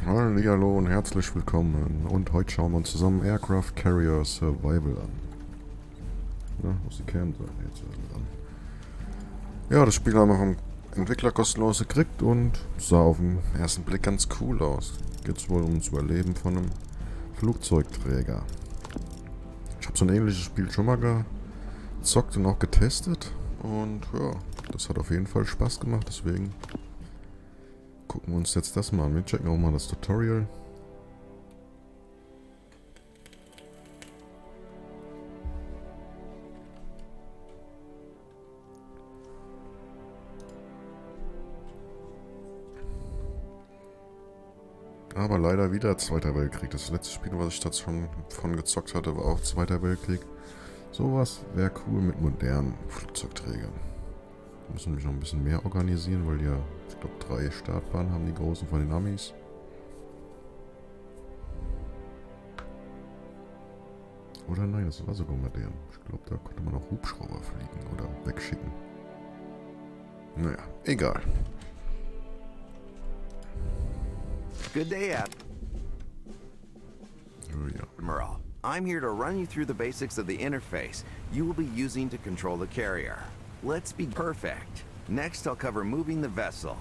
Hallo und herzlich willkommen. Und heute schauen wir uns zusammen Aircraft Carrier Survival an. Na, muss die Cam sein jetzt an. Ja, das Spiel haben wir vom Entwickler kostenlos gekriegt und sah auf den ersten Blick ganz cool aus. Geht's wohl ums Überleben von einem Flugzeugträger. Ich habe so ein ähnliches Spiel schon mal gezockt und auch getestet. Und ja, das hat auf jeden Fall Spaß gemacht, deswegen gucken wir uns jetzt das mal an. Wir checken auch mal das Tutorial. Aber leider wieder Zweiter Weltkrieg. Das letzte Spiel, was ich dazu schon von gezockt hatte, war auch Zweiter Weltkrieg. Sowas wäre cool mit modernen Flugzeugträgern. Da müssen wir mich noch ein bisschen mehr organisieren, weil ja, ich glaube, 3 Startbahnen haben die großen von den Amis. Oder nein, das war sogar modern. Ich glaube, da konnte man auch Hubschrauber fliegen oder wegschicken. Naja, egal. Good day, Oh, ja. Admiral. I'm here to run you through the basics of the interface you will be using to control the carrier. Let's be perfect. Next, I'll cover moving the vessel.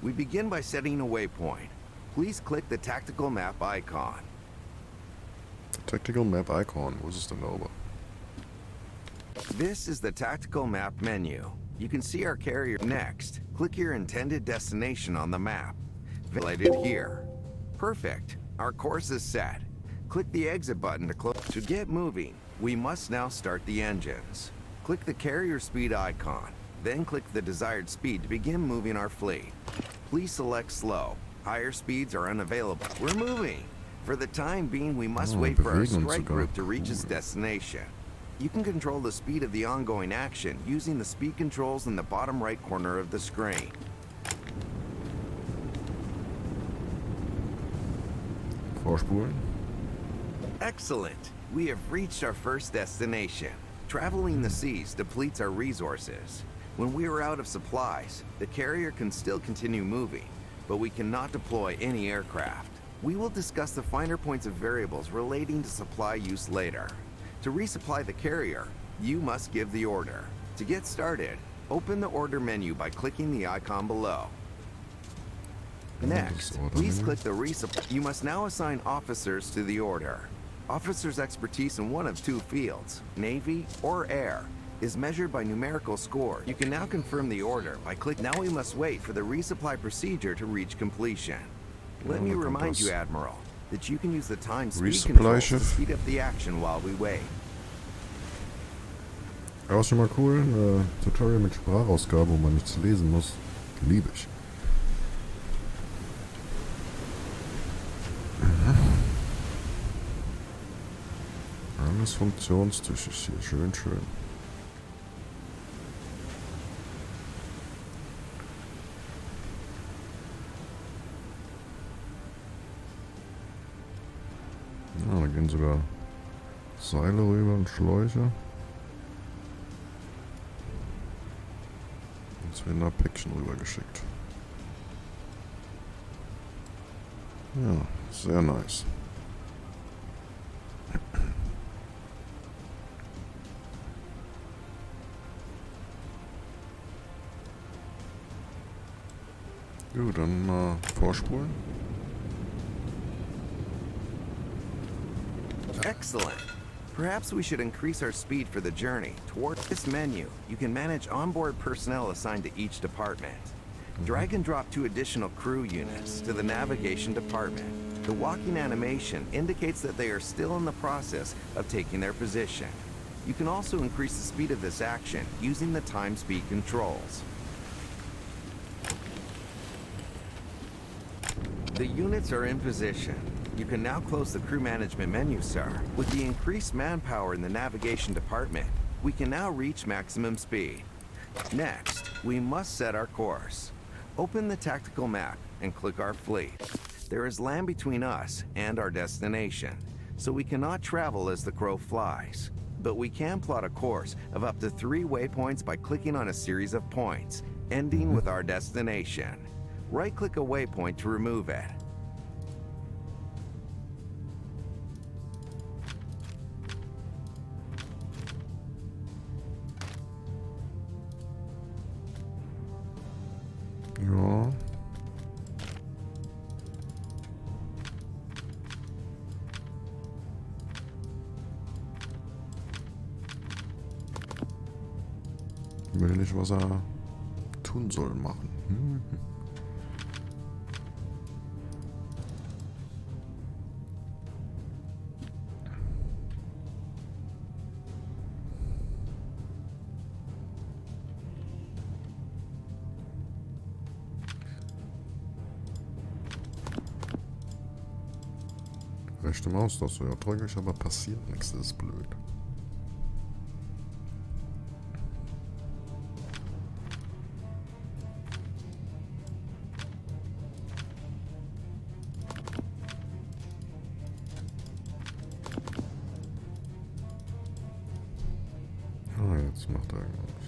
We begin by setting a waypoint. Please click the tactical map icon. Tactical Map Icon, wo ist es denn da oben? This is the tactical map menu. You can see our carrier. Next, click your intended destination on the map. Highlighted here. Perfect. Our course is set. Click the exit button to close. To get moving, we must now start the engines. Click the carrier speed icon, then click the desired speed to begin moving our fleet. Please select slow. Higher speeds are unavailable. We're moving. For the time being, we must wait for our strike group to reach its destination. You can control the speed of the ongoing action using the speed controls in the bottom right corner of the screen. Vorspulen. Excellent. We have reached our first destination. Traveling the seas depletes our resources. When we are out of supplies, the carrier can still continue moving, but we cannot deploy any aircraft. We will discuss the finer points of variables relating to supply use later. To resupply the carrier, you must give the order. To get started, open the order menu by clicking the icon below. Next, please click the resupply. You must now assign officers to the order. Officers' expertise in one of 2 fields, Navy or Air, is measured by numerical score. You can now confirm the order by clicking. Now we must wait for the resupply procedure to reach completion. Let me remind you, Admiral, that you can use the time speed controls to speed up the action while we wait. Auch schon mal cool. Tutorial mit Sprachausgabe, wo man nichts lesen muss. Liebe ich. Alles funktionstüchtig hier. Schön, schön. Ja, da gehen sogar Seile rüber und Schläuche. Jetzt werden da Päckchen rübergeschickt. Ja, sehr nice. Gut, dann mal vorspulen. Excellent. Perhaps we should increase our speed for the journey. Toward this menu, you can manage onboard personnel assigned to each department. Drag and drop 2 additional crew units to the navigation department. The walking animation indicates that they are still in the process of taking their position. You can also increase the speed of this action using the time speed controls. The units are in position. You can now close the crew management menu, sir. With the increased manpower in the navigation department, we can now reach maximum speed. Next, we must set our course. Open the tactical map and click our fleet. There is land between us and our destination, so we cannot travel as the crow flies. But we can plot a course of up to 3 waypoints by clicking on a series of points, ending with our destination. Right-click a waypoint to remove it. will nicht, was er tun soll, machen. Rechte Maustaste, ja, drücke ich, aber passiert nichts, das ist blöd. Ah, jetzt macht er irgendwas.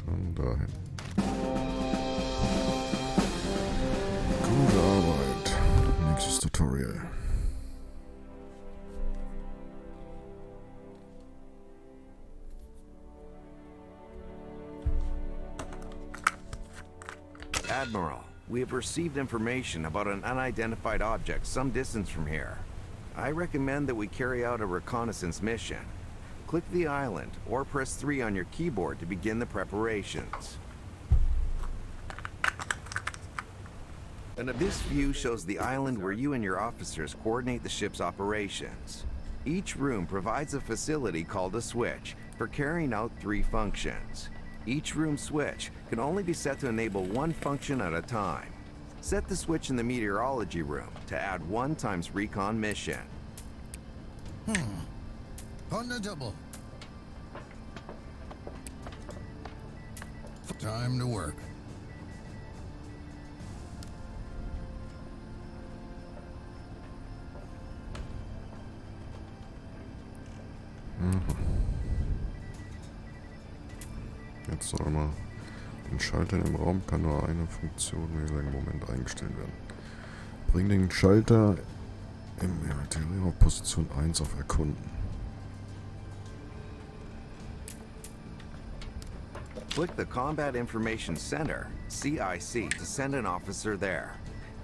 Dann dahin. Gute Arbeit. Nächstes Tutorial. Admiral, we have received information about an unidentified object some distance from here. I recommend that we carry out a reconnaissance mission. Click the island or press 3 on your keyboard to begin the preparations. And this view shows the island where you and your officers coordinate the ship's operations. Each room provides a facility called a switch for carrying out 3 functions. Each room switch can only be set to enable 1 function at a time. Set the switch in the meteorology room to add 1 times recon mission. On the double. Time to work. Jetzt soll mal den Schalter im Raum kann nur eine Funktion im Moment eingestellt werden. Bring den Schalter im Theorie auf Position 1 auf Erkunden. Click the Combat Information Center, CIC, to send an officer there.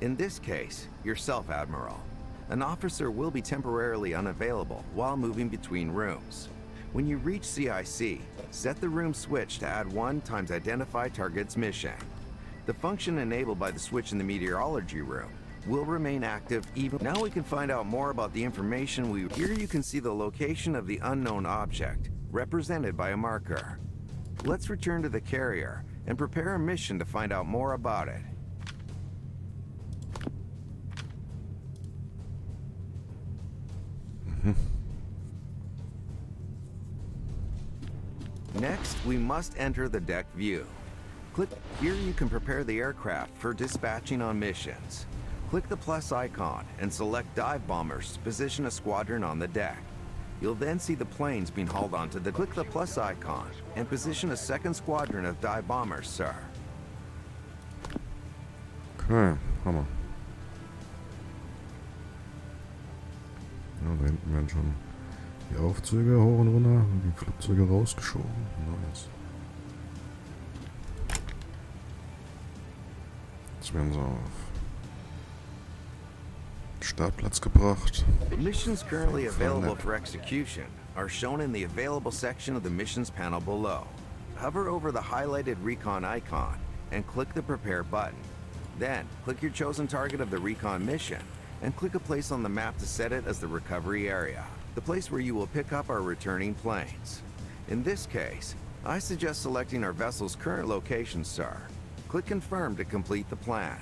In this case, yourself, Admiral. An officer will be temporarily unavailable while moving between rooms. When you reach CIC, set the room switch to add 1 times identify target's mission. The function enabled by the switch in the meteorology room will remain active even... Now we can find out more about the information we... Here you can see the location of the unknown object, represented by a marker. Let's return to the carrier and prepare a mission to find out more about it. Next, we must enter the deck view. Click here. You can prepare the aircraft for dispatching on missions. Click the plus icon and select dive bombers to position a squadron on the deck. You'll then see the planes being hauled onto the... Click the plus icon and position a second squadron of dive bombers, sir. Okay, Hammer. Ja, da hinten werden schon die Aufzüge hoch und runter und die Flugzeuge rausgeschoben. Nice. Jetzt werden sie auf Startplatz gebracht. Missions currently available for execution are shown in the available section of the missions panel below. Hover over the highlighted recon icon and click the prepare button. Then click your chosen target of the recon mission and click a place on the map to set it as the recovery area, the place where you will pick up our returning planes. In this case, I suggest selecting our vessel's current location, sir. Click confirm to complete the plan.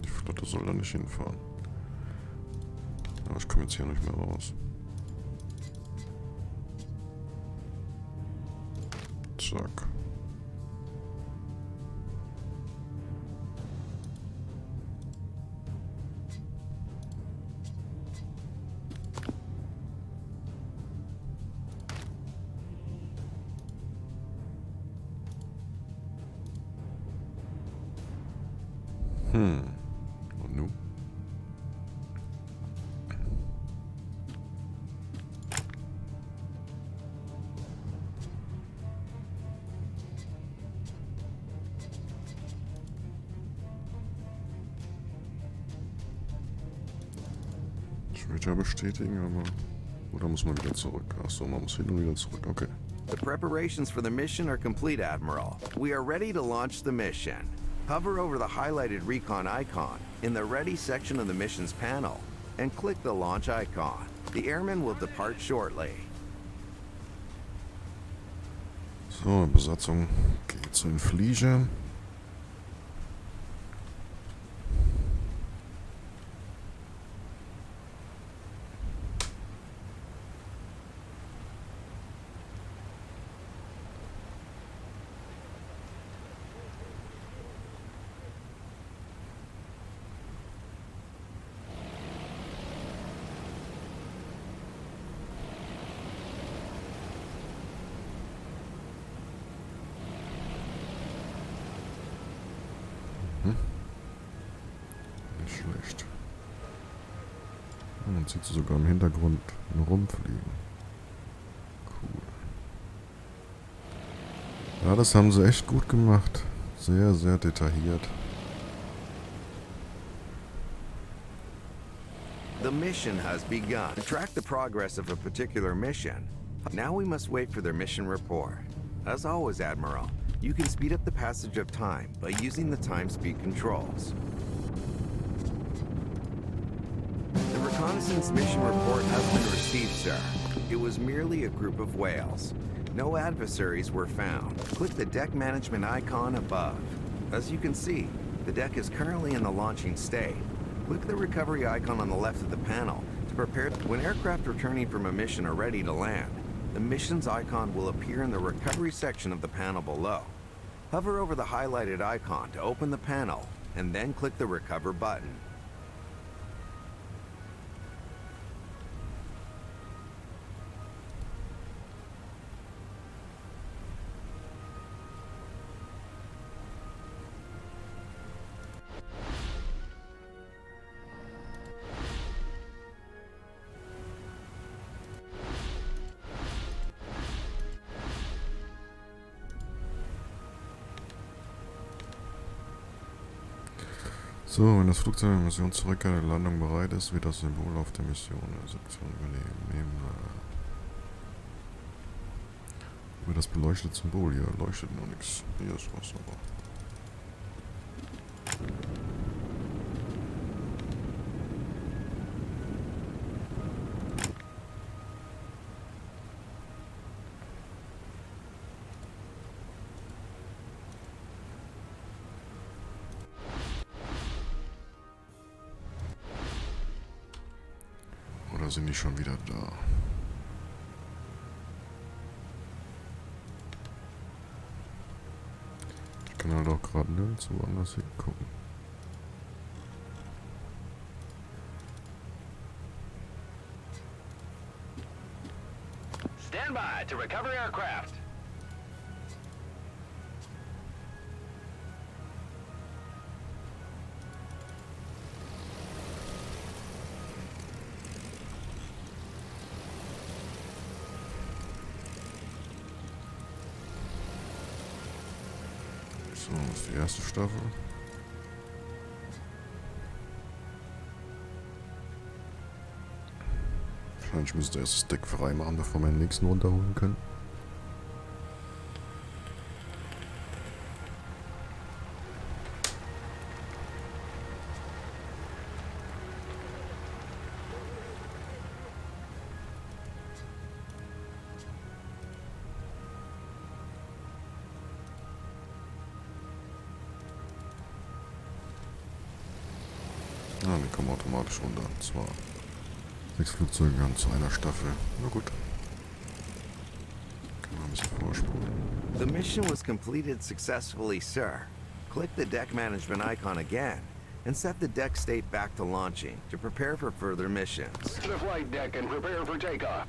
Die Flotte soll da nicht hinfahren. Aber ich komme jetzt hier nicht mehr raus. Zack. Und nun? Schwerter bestätigen, aber... Oder muss man wieder zurück? Achso, man muss hin und wieder zurück. Okay. The preparations for the mission are complete, Admiral. We are ready to launch the mission. Hover over the highlighted recon icon in the Ready section of the mission's panel and click the launch icon. The airman will depart shortly. So, Besatzung geht zu den Fliegern. Nicht schlecht. Man sieht sie sogar im Hintergrund rumfliegen. Cool. Ja, das haben sie echt gut gemacht. Sehr, sehr detailliert. The mission has begun. To track the progress of a particular mission, now we must wait for their mission report. As always, Admiral, you can speed up the passage of time by using the time speed controls. The reconnaissance mission report has been received, sir. It was merely a group of whales. No adversaries were found. Click the deck management icon above. As you can see, the deck is currently in the launching state. Click the recovery icon on the left of the panel to prepare. When aircraft returning from a mission are ready to land, the mission's icon will appear in the recovery section of the panel below. Hover over the highlighted icon to open the panel, and then click the recover button. So, wenn das Flugzeug der Mission zurückkehrt und Landung bereit ist, wird das Symbol auf der Mission Sektion übernehmen. Über das beleuchtete Symbol hier leuchtet noch nichts. Hier ist was aber. Oder sind die schon wieder da? Ich kann halt auch gerade nirgendwo woanders hingucken. Stand by to recover aircraft. So, das ist die erste Staffel. Wahrscheinlich müsste erst das Deck frei machen, bevor wir den nächsten runterholen können. Ja, die kommen automatisch runter. Und zwar 6 Flugzeuge an zu einer Staffel. Na gut. Können wir ein bisschen vorspulen. The mission was completed successfully, sir. Click the deck management icon again and set the deck state back to launching to prepare for further missions. To the flight deck and prepare for takeoff.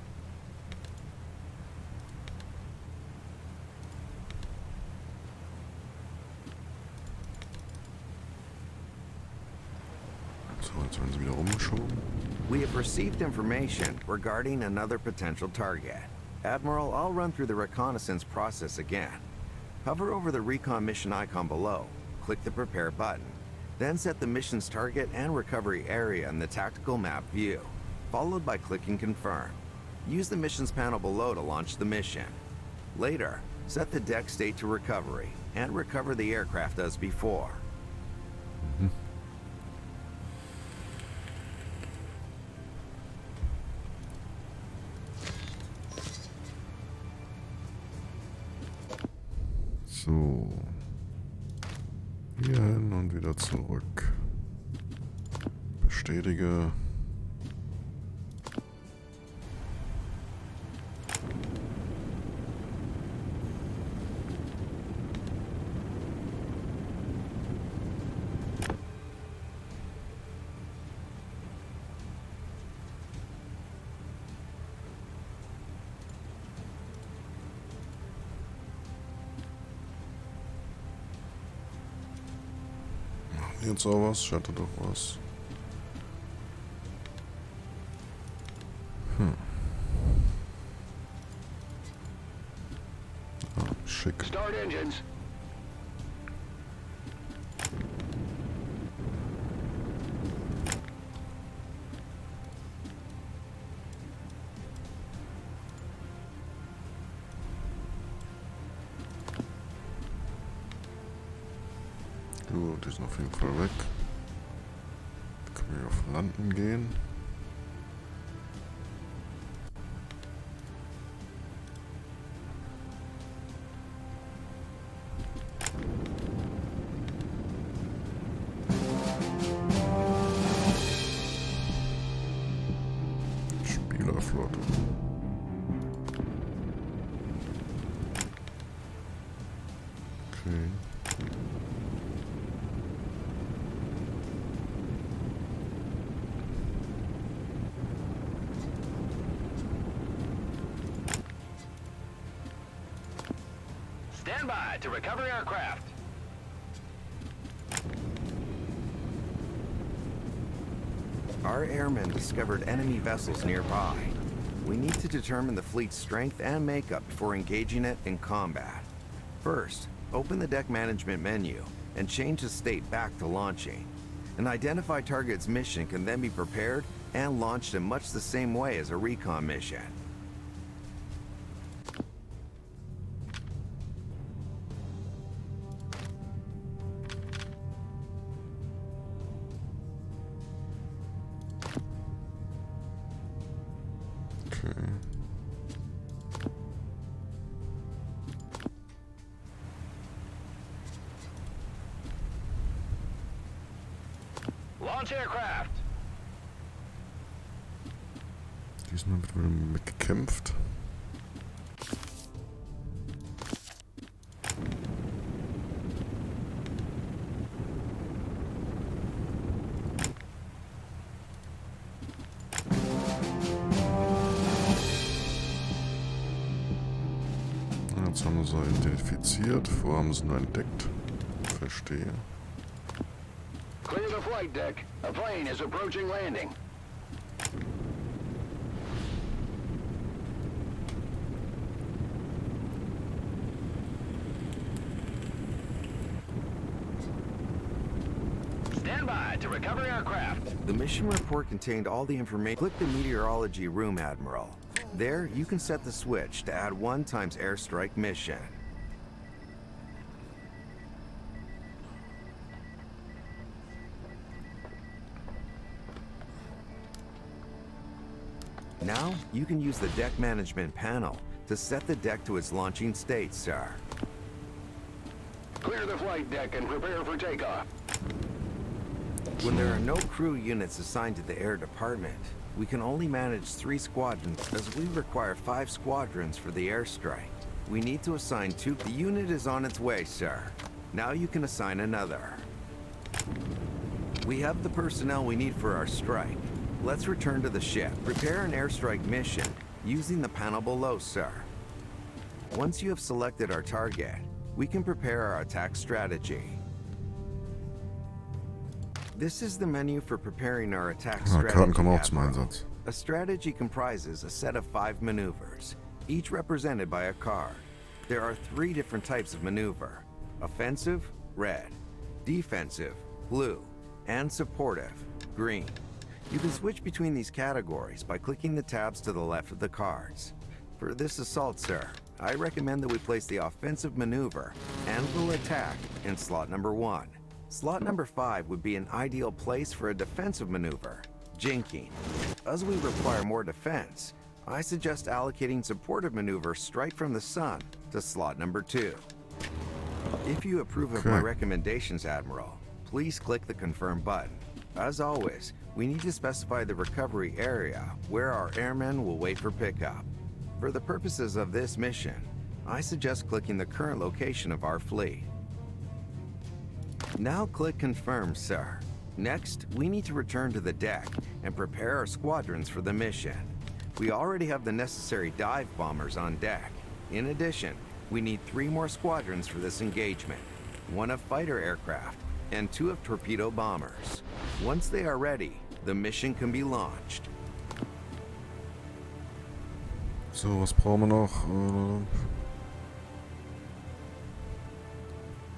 So, jetzt werden sie wieder rumgeschoben. We have received information regarding another potential target. Admiral, I'll run through the reconnaissance process again. Hover over the recon mission icon below, click the prepare button, then set the mission's target and recovery area in the tactical map view, followed by clicking confirm. Use the missions panel below to launch the mission. Later, set the deck state to recovery and recover the aircraft as before. So. Hier hin und wieder zurück. Bestätige. Jetzt auch was? Ich hatte doch was. Ah, schick. Start engines. Gut, die sind auf jeden Fall weg. Können wir auf Landen gehen. Spielerflotte. Okay. Stand by to recover aircraft. Our airmen discovered enemy vessels nearby. We need to determine the fleet's strength and makeup before engaging it in combat. First, open the deck management menu and change the state back to launching. An identified target's mission can then be prepared and launched in much the same way as a recon mission. Launch aircraft. Diesmal wird wieder mitgekämpft. Jetzt haben wir sie identifiziert, vorher haben sie ihn entdeckt. Verstehe. Clear the flight deck. A plane is approaching landing. Stand by to recover aircraft. The mission report contained all the information. Click the meteorology room, Admiral. There, you can set the switch to add 1 times airstrike mission. Now, you can use the deck management panel to set the deck to its launching state, sir. Clear the flight deck and prepare for takeoff. When there are no crew units assigned to the air department, we can only manage 3 squadrons as we require 5 squadrons for the airstrike. We need to assign 2. The unit is on its way, sir. Now you can assign another. We have the personnel we need for our strike. Let's return to the ship. Prepare an airstrike mission using the panel below, sir. Once you have selected our target, we can prepare our attack strategy. This is the menu for preparing our attack Ah, Karten kommen auch strategy. zum Admiral. Einsatz. A strategy comprises a set of 5 maneuvers, each represented by a card. There are 3 different types of maneuver: offensive, red; defensive, blue; and supportive, green. You can switch between these categories by clicking the tabs to the left of the cards. For this assault, sir, I recommend that we place the offensive maneuver, Anvil Attack, in slot number 1. Slot number 5 would be an ideal place for a defensive maneuver, Jinking. As we require more defense, I suggest allocating supportive maneuver Strike from the Sun to slot number 2. If you approve of my Okay. recommendations, Admiral, please click the confirm button. As always, we need to specify the recovery area where our airmen will wait for pickup. For the purposes of this mission, I suggest clicking the current location of our fleet. Now click confirm, sir. Next, we need to return to the deck and prepare our squadrons for the mission. We already have the necessary dive bombers on deck. In addition, we need 3 more squadrons for this engagement, 1 of fighter aircraft and 2 of torpedo bombers. Once they are ready, the mission can be launched. So, was brauchen wir noch?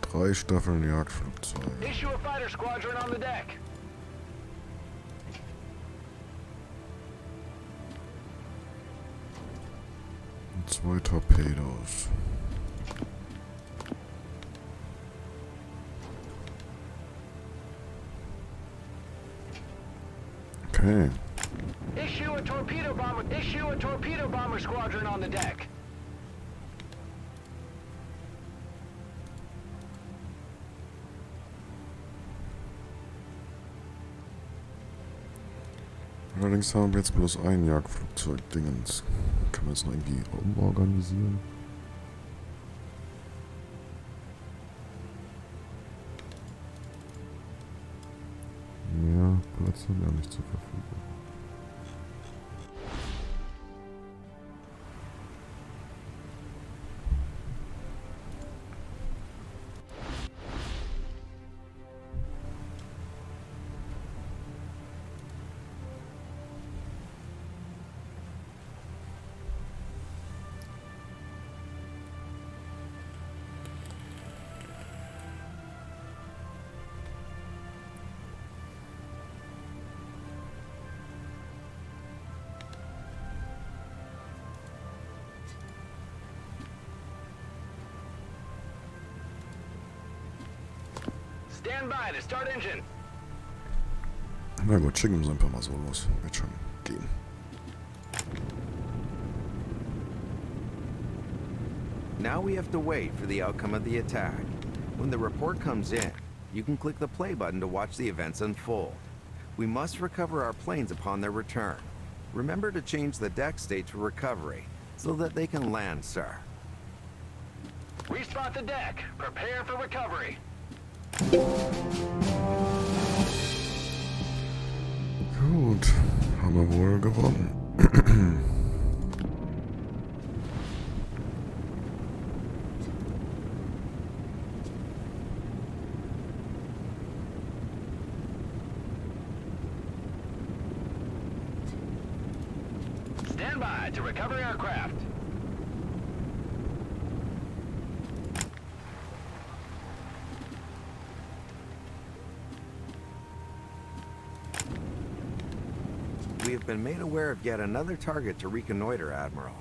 3 Staffeln Jagdflugzeuge. Issue a fighter squadron on the deck. Und 2 Torpedos. Okay. Issue a torpedo bomber. Issue a torpedo bomber squadron on the deck. Allerdings haben wir jetzt bloß ein Jagdflugzeug-Dingens. Kann man das noch irgendwie umorganisieren? Ja, Platz haben wir auch nicht zur Verfügung. Stand by to start engine. Na gut, schicken wir uns einfach mal so los. Wird schon gehen. Now we have to wait for the outcome of the attack. When the report comes in, you can click the play button to watch the events unfold. We must recover our planes upon their return. Remember to change the deck state to recovery so that they can land, sir. Respot the deck. Prepare for recovery. Gut, haben wir wohl gewonnen. Stand by to recover aircraft. We have been made aware of yet another target to reconnoiter, Admiral.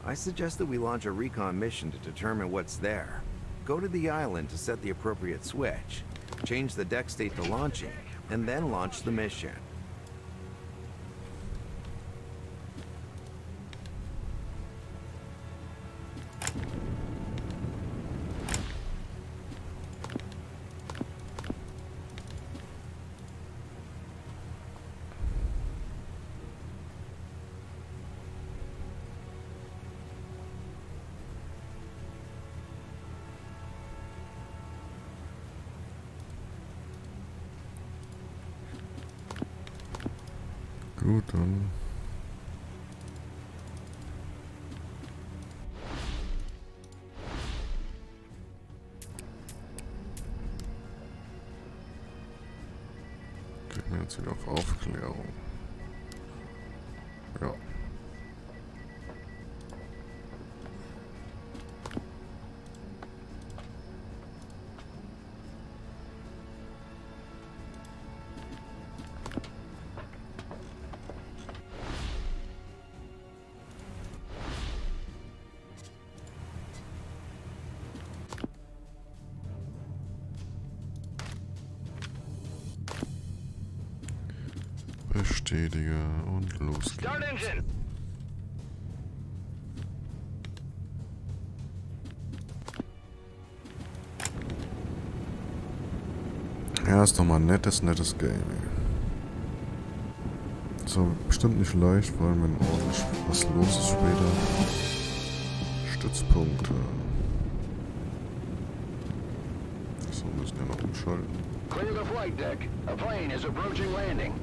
I suggest that we launch a recon mission to determine what's there. Go to the island to set the appropriate switch, change the deck state to launching, and then launch the mission. Gut, dann. Ziel auf Aufklärung. Ja. Bestätige und los Start geht's. engine. Ja, ist doch mal ein nettes Game. So, bestimmt nicht leicht, vor allem wenn ordentlich was los ist später. Stützpunkte. So, müssen wir noch umschalten. Clear the flight deck. A plane is approaching landing.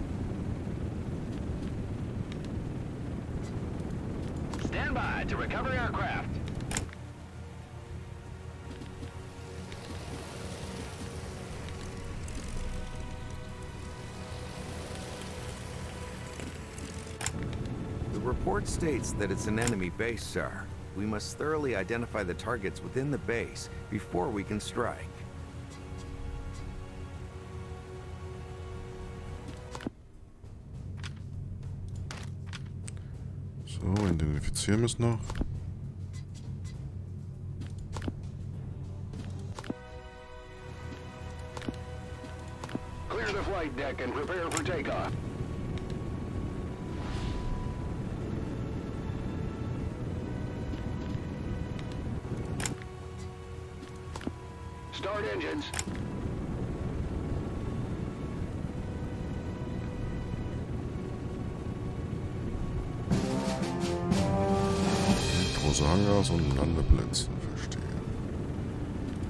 Stand by to recover aircraft. The report states that it's an enemy base, sir. We must thoroughly identify the targets within the base before we can strike. So, identifizieren wir es noch. Clear the flight deck and prepare for takeoff. Start engines. Große Hangars und Landeplätze, verstehe.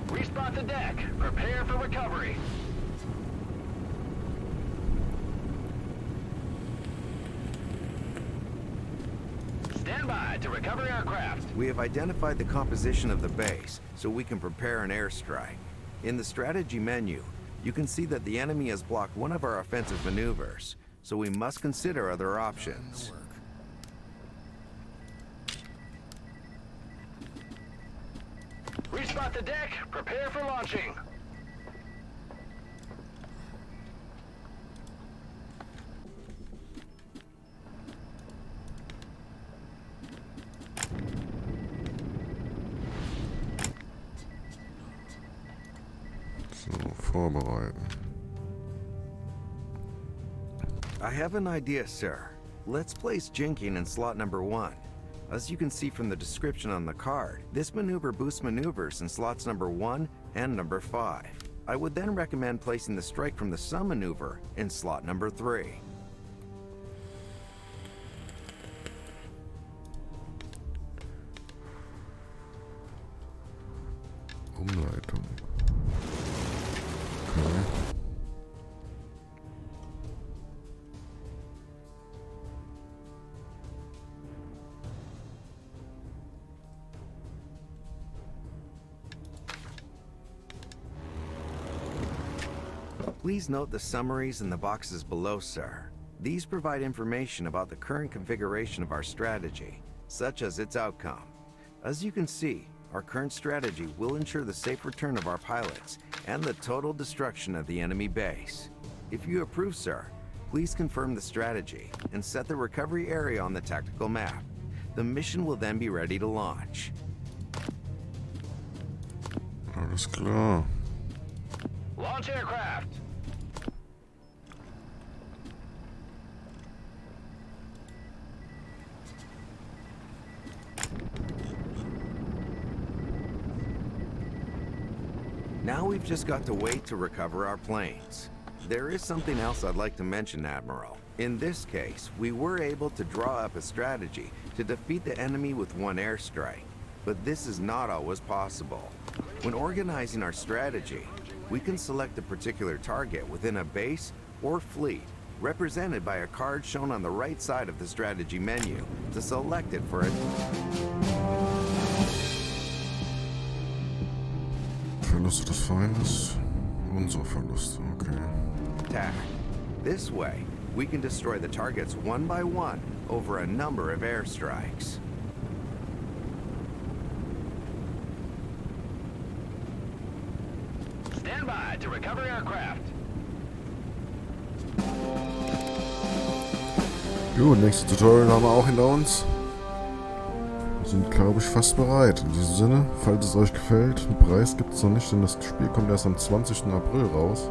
Respot the deck. Prepare for recovery. Stand by to recover aircraft. We have identified the composition of the base, so we can prepare an airstrike. In the strategy menu, you can see that the enemy has blocked one of our offensive maneuvers, so we must consider other options. Respot the deck. Prepare for launching. So, vorbereiten. I have an idea, sir. Let's place jinking in slot number 1. As you can see from the description on the card, this maneuver boosts maneuvers in slots number 1 and number 5. I would then recommend placing the strike from the sun maneuver in slot number 3. Umleitung. Okay. Please note the summaries in the boxes below, sir. These provide information about the current configuration of our strategy, such as its outcome. As you can see, our current strategy will ensure the safe return of our pilots and the total destruction of the enemy base. If you approve, sir, please confirm the strategy and set the recovery area on the tactical map. The mission will then be ready to launch. Alles klar. Launch aircraft. Now we've just got to wait to recover our planes. There is something else I'd like to mention, Admiral. In this case, we were able to draw up a strategy to defeat the enemy with one airstrike. But this is not always possible. When organizing our strategy, we can select a particular target within a base or fleet, represented by a card shown on the right side of the strategy menu, to select it for a Verluste des Feindes. Unsere Verluste, okay. attack. This way, we can destroy the targets one by one over a number of airstrikes. Stand by to recover aircraft. Gut, nächstes Tutorial haben wir auch hinter uns. Wir sind, glaube ich, fast bereit. In diesem Sinne, falls es euch gefällt, einen Preis gibt es noch nicht, denn das Spiel kommt erst am 20. April raus.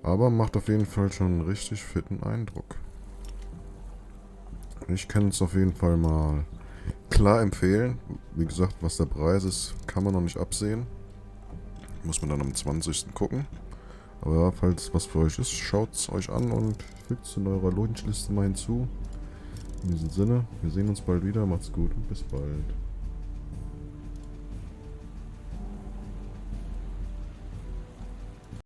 Aber macht auf jeden Fall schon einen richtig fitten Eindruck. Ich kann es auf jeden Fall mal klar empfehlen. Wie gesagt, was der Preis ist, kann man noch nicht absehen. Muss man dann am 20. gucken. Aber ja, falls was für euch ist, schaut es euch an und fügt es in eurer Wunschliste mal hinzu. In diesem Sinne, wir sehen uns bald wieder. Macht's gut und bis bald.